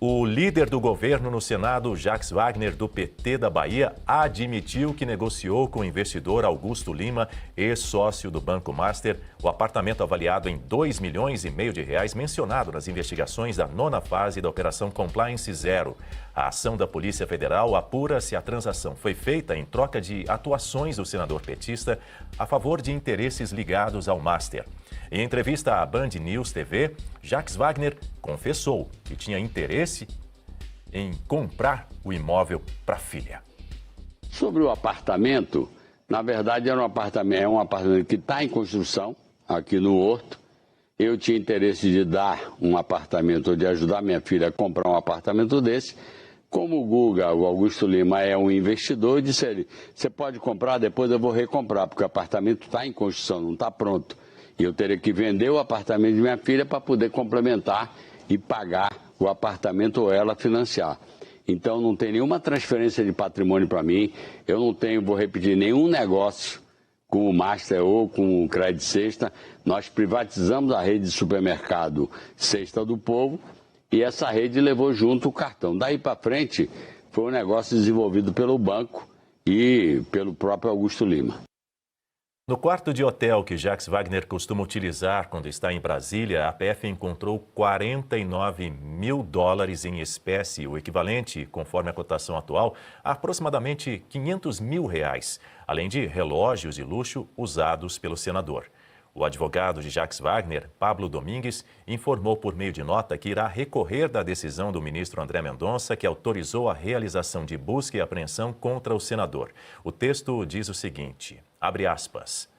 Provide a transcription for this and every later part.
O líder do governo no Senado, Jacques Wagner, do PT da Bahia, admitiu que negociou com o investidor Augusto Lima, ex-sócio do Banco Master, o apartamento avaliado em R$2,5 milhões de reais, mencionado nas investigações da 9ª fase da Operação Compliance Zero. A ação da Polícia Federal apura se a transação foi feita em troca de atuações do senador petista a favor de interesses ligados ao Master. Em entrevista à Band News TV, Jacques Wagner confessou que tinha interesse em comprar o imóvel para a filha. Sobre o apartamento, na verdade é um apartamento que está em construção aqui no Horto. Eu tinha interesse de dar um apartamento, ou de ajudar minha filha a comprar um apartamento desse. Como o Guga, o Augusto Lima, é um investidor, eu disse a ele, você pode comprar, depois eu vou recomprar, porque o apartamento está em construção, não está pronto. E eu teria que vender o apartamento de minha filha para poder complementar e pagar o apartamento ou ela financiar. Então não tem nenhuma transferência de patrimônio para mim, eu não tenho, vou repetir, nenhum negócio com o Master ou com o Crédito Sexta. Nós privatizamos a rede de supermercado Sexta do Povo e essa rede levou junto o cartão. Daí para frente foi um negócio desenvolvido pelo banco e pelo próprio Augusto Lima. No quarto de hotel que Jacques Wagner costuma utilizar quando está em Brasília, a PF encontrou $49 mil em espécie, o equivalente, conforme a cotação atual, a aproximadamente R$500 mil, além de relógios de luxo usados pelo senador. O advogado de Jacques Wagner, Pablo Domingues, informou por meio de nota que irá recorrer da decisão do ministro André Mendonça, que autorizou a realização de busca e apreensão contra o senador. O texto diz o seguinte, abre aspas,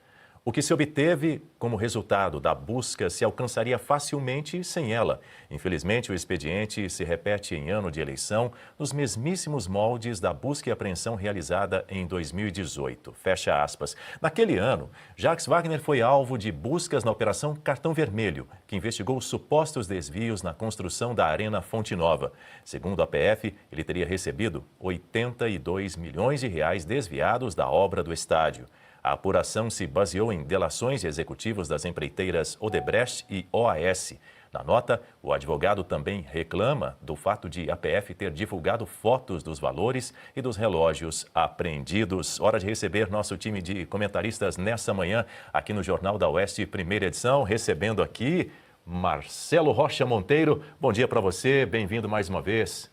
o que se obteve como resultado da busca se alcançaria facilmente sem ela. Infelizmente, o expediente se repete em ano de eleição nos mesmíssimos moldes da busca e apreensão realizada em 2018. Fecha aspas. Naquele ano, Jacques Wagner foi alvo de buscas na Operação Cartão Vermelho, que investigou supostos desvios na construção da Arena Fonte Nova. Segundo a PF, ele teria recebido R$82 milhões desviados da obra do estádio. A apuração se baseou em delações de executivos das empreiteiras Odebrecht e OAS. Na nota, o advogado também reclama do fato de a PF ter divulgado fotos dos valores e dos relógios apreendidos. Hora de receber nosso time de comentaristas nessa manhã aqui no Jornal da Oeste, primeira edição, recebendo aqui Marcelo Rocha Monteiro. Bom dia para você, bem-vindo mais uma vez.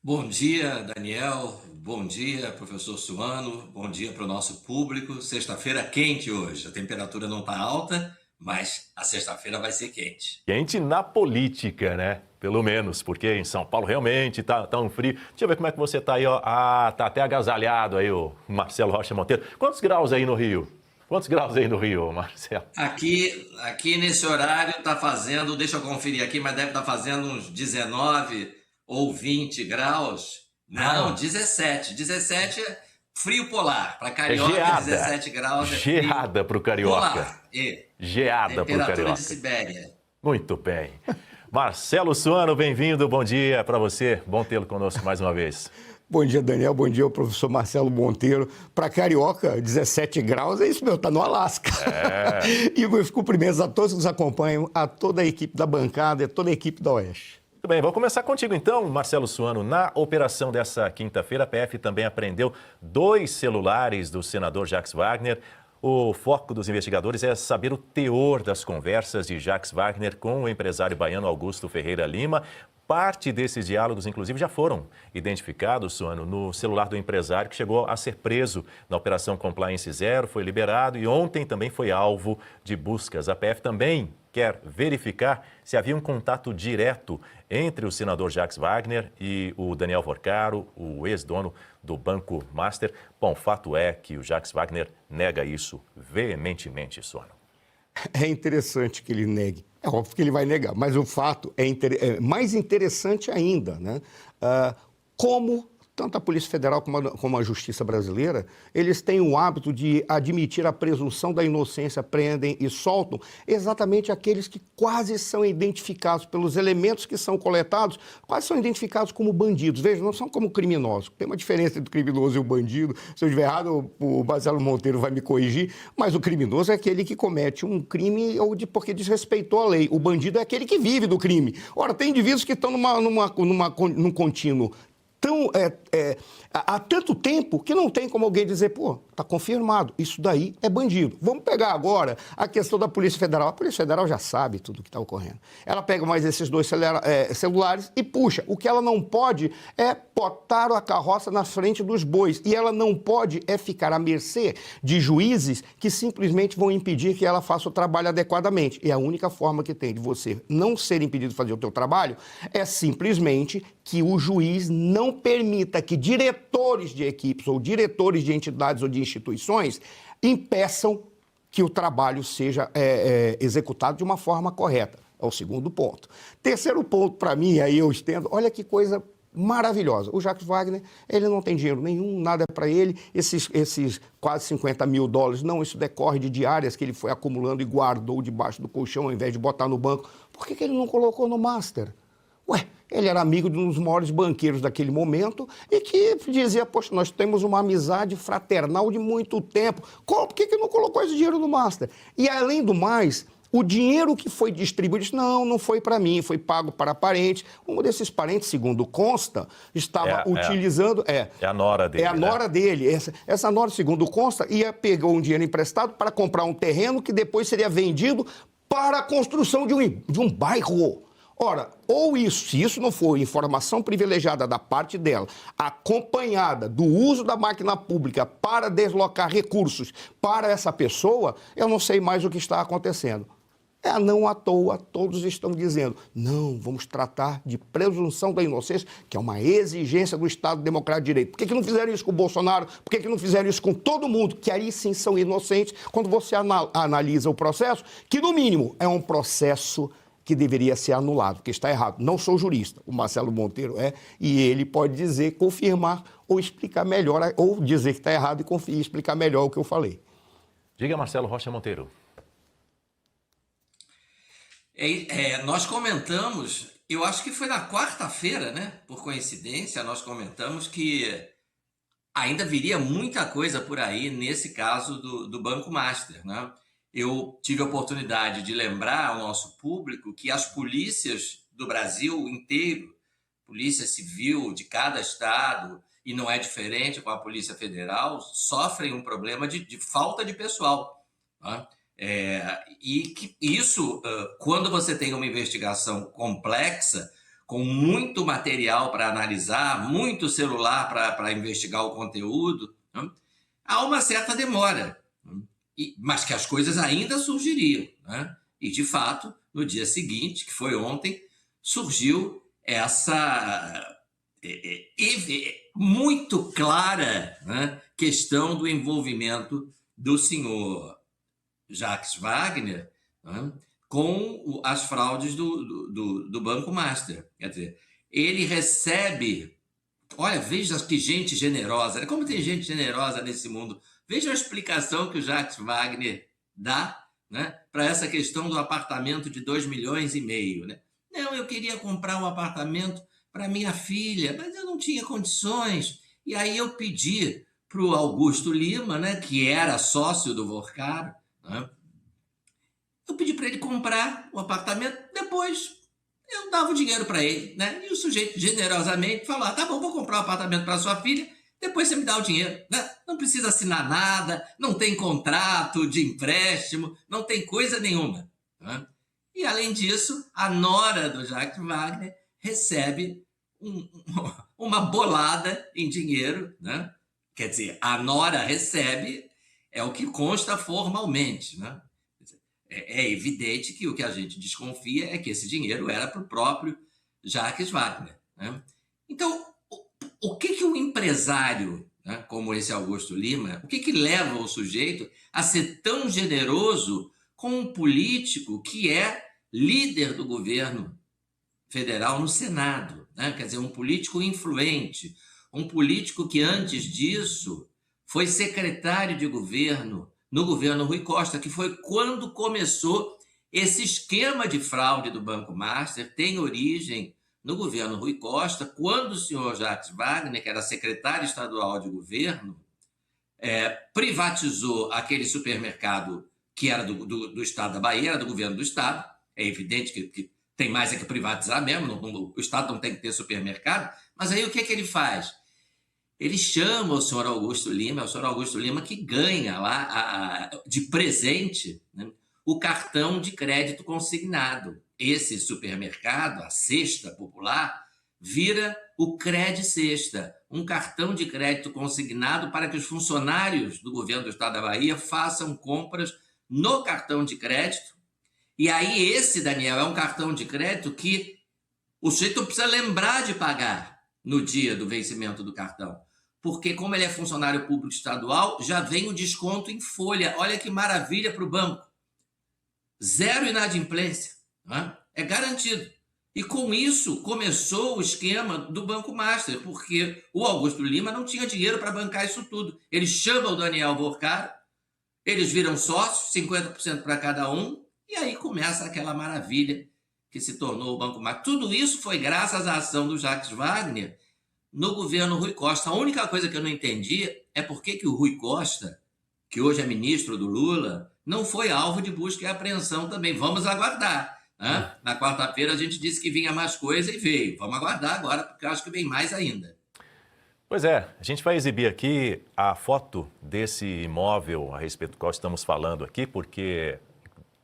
Bom dia, Daniel. Bom dia, professor Suano. Bom dia para o nosso público. Sexta-feira quente hoje. A temperatura não está alta, mas a sexta-feira vai ser quente. Quente na política, né? Pelo menos, porque em São Paulo realmente tá um frio. Deixa eu ver como é que você tá aí, ó. Ah, tá até agasalhado aí o Marcelo Rocha Monteiro. Quantos graus aí no Rio? Quantos graus aí no Rio, Marcelo? Aqui nesse horário está fazendo, deixa eu conferir aqui, mas deve estar fazendo uns 19 ou 20 graus. Não, 17. 17 é frio polar. Para carioca, geada. 17 graus é geada para o carioca. Polar. Geada para o carioca. De Sibéria. Muito bem. Marcelo Suano, bem-vindo. Bom dia para você. Bom tê-lo conosco mais uma vez. Bom dia, Daniel. Bom dia, professor Marcelo Monteiro. Para carioca, 17 graus, é isso mesmo, está no Alasca. E meus cumprimentos a todos que nos acompanham, a toda a equipe da bancada e a toda a equipe da Oeste. Muito bem, vou começar contigo então, Marcelo Suano. Na operação dessa quinta-feira, a PF também apreendeu 2 celulares do senador Jacques Wagner. O foco dos investigadores é saber o teor das conversas de Jacques Wagner com o empresário baiano Augusto Ferreira Lima. Parte desses diálogos, inclusive, já foram identificados, Suano, no celular do empresário que chegou a ser preso na Operação Compliance Zero, foi liberado e ontem também foi alvo de buscas. A PF também quer verificar se havia um contato direto entre o senador Jacques Wagner e o Daniel Vorcaro, o ex-dono do Banco Master. Bom, fato é que o Jacques Wagner nega isso veementemente, Suano. É interessante que ele negue. É óbvio que ele vai negar, mas o fato é mais interessante ainda, né? Como tanto a Polícia Federal como a Justiça Brasileira, eles têm o hábito de admitir a presunção da inocência, prendem e soltam exatamente aqueles que quase são identificados pelos elementos que são coletados, quase são identificados como bandidos. Veja, não são como criminosos. Tem uma diferença entre o criminoso e o bandido. Se eu estiver errado, o Marcelo Monteiro vai me corrigir, mas o criminoso é aquele que comete um crime porque desrespeitou a lei. O bandido é aquele que vive do crime. Ora, tem indivíduos que estão num contínuo há tanto tempo que não tem como alguém dizer, pô, está confirmado, isso daí é bandido. Vamos pegar agora a questão da Polícia Federal. A Polícia Federal já sabe tudo o que está ocorrendo. Ela pega mais esses dois celulares e puxa. O que ela não pode é botar a carroça na frente dos bois. E ela não pode ficar à mercê de juízes que simplesmente vão impedir que ela faça o trabalho adequadamente. E a única forma que tem de você não ser impedido de fazer o teu trabalho é simplesmente que o juiz não permita que diretores de equipes ou diretores de entidades ou de instituições impeçam que o trabalho seja executado de uma forma correta. É o segundo ponto. Terceiro ponto, para mim, aí eu estendo, olha que coisa maravilhosa. O Jacques Wagner, ele não tem dinheiro nenhum, nada para ele, esses quase 50 mil dólares, não, isso decorre de diárias que ele foi acumulando e guardou debaixo do colchão ao invés de botar no banco. Por que ele não colocou no Master? Ué, ele era amigo de um dos maiores banqueiros daquele momento e que dizia, poxa, nós temos uma amizade fraternal de muito tempo. Por que não colocou esse dinheiro no Master? E, além do mais, o dinheiro que foi distribuído, não foi para mim, foi pago para parentes. Um desses parentes, segundo consta, estava utilizando... É a nora dele. É a nora dele. Essa nora, segundo consta, pegou um dinheiro emprestado para comprar um terreno que depois seria vendido para a construção de um bairro. Ora, se isso não for informação privilegiada da parte dela, acompanhada do uso da máquina pública para deslocar recursos para essa pessoa, eu não sei mais o que está acontecendo. Não à toa, todos estão dizendo, não, vamos tratar de presunção da inocência, que é uma exigência do Estado Democrático de Direito. Por que não fizeram isso com o Bolsonaro? Por que não fizeram isso com todo mundo, que aí sim são inocentes, quando você analisa o processo, que no mínimo é um processo que deveria ser anulado, porque está errado. Não sou jurista, o Marcelo Monteiro e ele pode dizer, confirmar ou explicar melhor, ou dizer que está errado e explicar melhor o que eu falei. Diga, Marcelo Rocha Monteiro. Nós comentamos, eu acho que foi na quarta-feira, né? Por coincidência, nós comentamos que ainda viria muita coisa por aí nesse caso do Banco Master, né? Eu tive a oportunidade de lembrar ao nosso público que as polícias do Brasil inteiro, polícia civil de cada estado, e não é diferente com a Polícia Federal, sofrem um problema de falta de pessoal, né? E que isso, quando você tem uma investigação complexa, com muito material para analisar, muito celular para investigar o conteúdo, né? Há uma certa demora. Mas que as coisas ainda surgiriam, né? E, de fato, no dia seguinte, que foi ontem, surgiu essa muito clara, né, questão do envolvimento do senhor Jacques Wagner, né, com as fraudes do Banco Master. Quer dizer, ele recebe... Olha, veja que gente generosa, né? Como tem gente generosa nesse mundo. Veja a explicação que o Jacques Wagner dá, né, para essa questão do apartamento de 2,5 milhões, né? Não, eu queria comprar um apartamento para minha filha, mas eu não tinha condições. E aí eu pedi para o Augusto Lima, né, que era sócio do Vorcaro, né, eu pedi para ele comprar o apartamento, depois eu dava o dinheiro para ele, né? E o sujeito generosamente falou, tá bom, vou comprar um apartamento para sua filha, depois você me dá o dinheiro, né? Não precisa assinar nada, não tem contrato de empréstimo, não tem coisa nenhuma, né? E, além disso, a nora do Jacques Wagner recebe uma bolada em dinheiro, né? Quer dizer, a nora recebe, é o que consta formalmente, né? É evidente que o que a gente desconfia é que esse dinheiro era para o próprio Jacques Wagner, né? Então, o que o empresário, né, como esse Augusto Lima, o que leva o sujeito a ser tão generoso com um político que é líder do governo federal no Senado, né? Quer dizer, um político influente, um político que antes disso foi secretário de governo no governo Rui Costa, que foi quando começou esse esquema de fraude do Banco Master, tem origem no governo Rui Costa, quando o senhor Jacques Wagner, que era secretário estadual de governo, privatizou aquele supermercado que era do Estado da Bahia, era do governo do Estado. É evidente que tem mais que privatizar mesmo, o Estado não tem que ter supermercado, mas aí o que ele faz? Ele chama o senhor Augusto Lima, é o senhor Augusto Lima que ganha lá de presente, né, o cartão de crédito consignado. Esse supermercado, a Cesta Popular, vira o Cred Cesta, um cartão de crédito consignado para que os funcionários do governo do Estado da Bahia façam compras no cartão de crédito. E aí esse, Daniel, é um cartão de crédito que o sujeito não precisa lembrar de pagar no dia do vencimento do cartão, porque como ele é funcionário público estadual, já vem o desconto em folha. Olha que maravilha para o banco. Zero inadimplência, né? É garantido. E com isso começou o esquema do Banco Master, porque o Augusto Lima não tinha dinheiro para bancar isso tudo. Ele chama o Daniel Vorcaro, eles viram sócios, 50% para cada um, e aí começa aquela maravilha que se tornou o Banco Master. Tudo isso foi graças à ação do Jacques Wagner no governo Rui Costa. A única coisa que eu não entendi é por que o Rui Costa, que hoje é ministro do Lula, não foi alvo de busca e apreensão também. Vamos aguardar. Né? Na quarta-feira a gente disse que vinha mais coisa e veio. Vamos aguardar agora, porque eu acho que vem mais ainda. Pois é, a gente vai exibir aqui a foto desse imóvel a respeito do qual estamos falando aqui, porque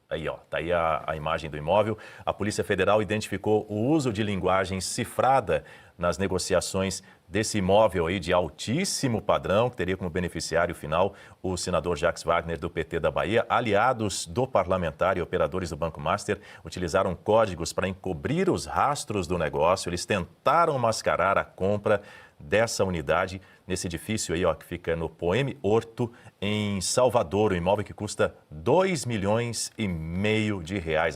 aí, ó, tá aí a imagem do imóvel. A Polícia Federal identificou o uso de linguagem cifrada nas negociações desse imóvel aí de altíssimo padrão, que teria como beneficiário final o senador Jacques Wagner, do PT da Bahia. Aliados do parlamentar e operadores do Banco Master utilizaram códigos para encobrir os rastros do negócio. Eles tentaram mascarar a compra dessa unidade nesse edifício aí, ó, que fica no Poeme Horto, em Salvador, um imóvel que custa R$2,5 milhões.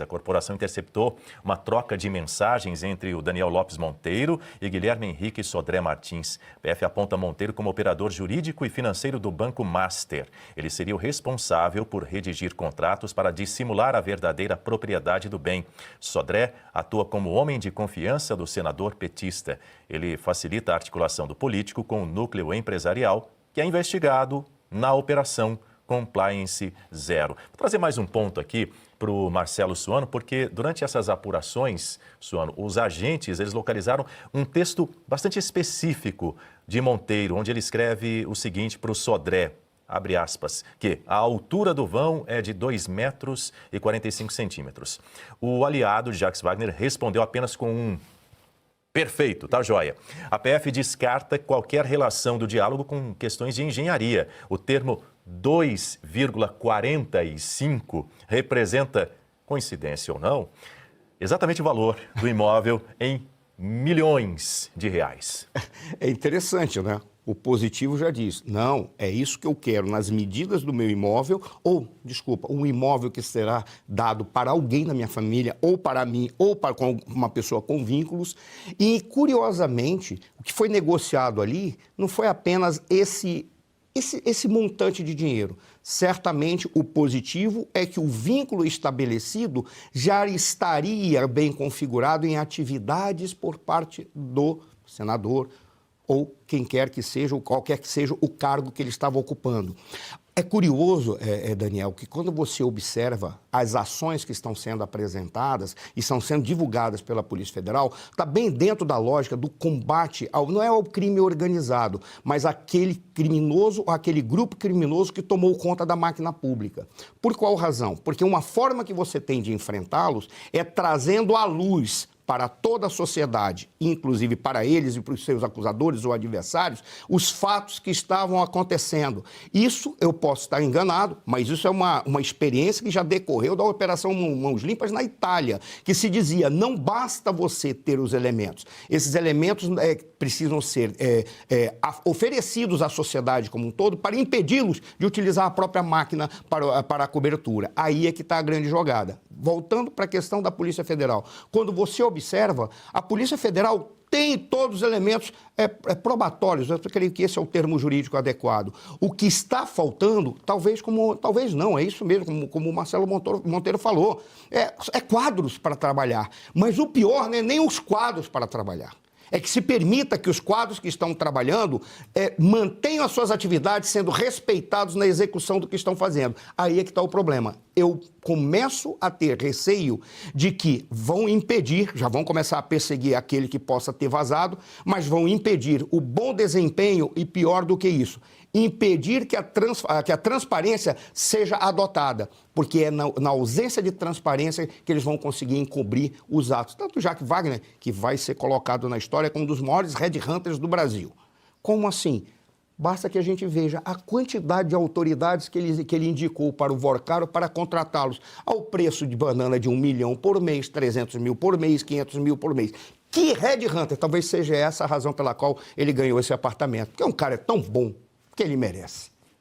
A corporação interceptou uma troca de mensagens entre o Daniel Lopes Monteiro e Guilherme Henrique Sodré Martins. PF aponta Monteiro como operador jurídico e financeiro do Banco Master. Ele seria o responsável por redigir contratos para dissimular a verdadeira propriedade do bem. Sodré atua como homem de confiança do senador petista. Ele facilita a articulação do político com o núcleo empresarial, que é investigado na Operação Compliance Zero. Vou trazer mais um ponto aqui para o Marcelo Suano, porque durante essas apurações, Suano, os agentes eles localizaram um texto bastante específico de Monteiro, onde ele escreve o seguinte para o Sodré, abre aspas, que a altura do vão é de 2,45 metros. O aliado de Jacques Wagner respondeu apenas com um perfeito, tá joia. A PF descarta qualquer relação do diálogo com questões de engenharia. O termo 2,45 representa, coincidência ou não, exatamente o valor do imóvel em milhões de reais. É interessante, né? O positivo já diz, não, é isso que eu quero nas medidas do meu imóvel, ou, desculpa, um imóvel que será dado para alguém da minha família, ou para mim, ou para uma pessoa com vínculos. E, curiosamente, o que foi negociado ali não foi apenas esse montante de dinheiro. Certamente, o positivo é que o vínculo estabelecido já estaria bem configurado em atividades por parte do senador, ou quem quer que seja, ou qualquer que seja o cargo que ele estava ocupando. É curioso, Daniel, que quando você observa as ações que estão sendo apresentadas e estão sendo divulgadas pela Polícia Federal, está bem dentro da lógica do combate não é ao crime organizado, mas aquele criminoso, aquele grupo criminoso que tomou conta da máquina pública. Por qual razão? Porque uma forma que você tem de enfrentá-los é trazendo à luz para toda a sociedade, inclusive para eles e para os seus acusadores ou adversários, os fatos que estavam acontecendo. Isso eu posso estar enganado, mas isso é uma experiência que já decorreu da Operação Mãos Limpas na Itália, que se dizia, não basta você ter os elementos. Esses elementos precisam ser oferecidos à sociedade como um todo para impedi-los de utilizar a própria máquina para a cobertura. Aí é que está a grande jogada. Voltando para a questão da Polícia Federal, quando você observa observa, a Polícia Federal tem todos os elementos probatórios, eu creio que esse é o termo jurídico adequado. O que está faltando, talvez não, é isso mesmo, como o Marcelo Monteiro falou, é quadros para trabalhar. Mas o pior não é nem os quadros para trabalhar. É que se permita que os quadros que estão trabalhando mantenham as suas atividades sendo respeitados na execução do que estão fazendo. Aí é que está o problema. Eu começo a ter receio de que vão impedir, já vão começar a perseguir aquele que possa ter vazado, mas vão impedir o bom desempenho e, pior do que isso, impedir que a transparência seja adotada, porque é na ausência de transparência que eles vão conseguir encobrir os atos. Tanto Jacques Wagner, que vai ser colocado na história como um dos maiores headhunters do Brasil. Como assim? Basta que a gente veja a quantidade de autoridades que ele indicou para o Vorcaro para contratá-los ao preço de banana de 1 milhão por mês, 300 mil por mês, 500 mil por mês. Que headhunter? Talvez seja essa a razão pela qual ele ganhou esse apartamento. Porque um cara é tão bom que ele merece.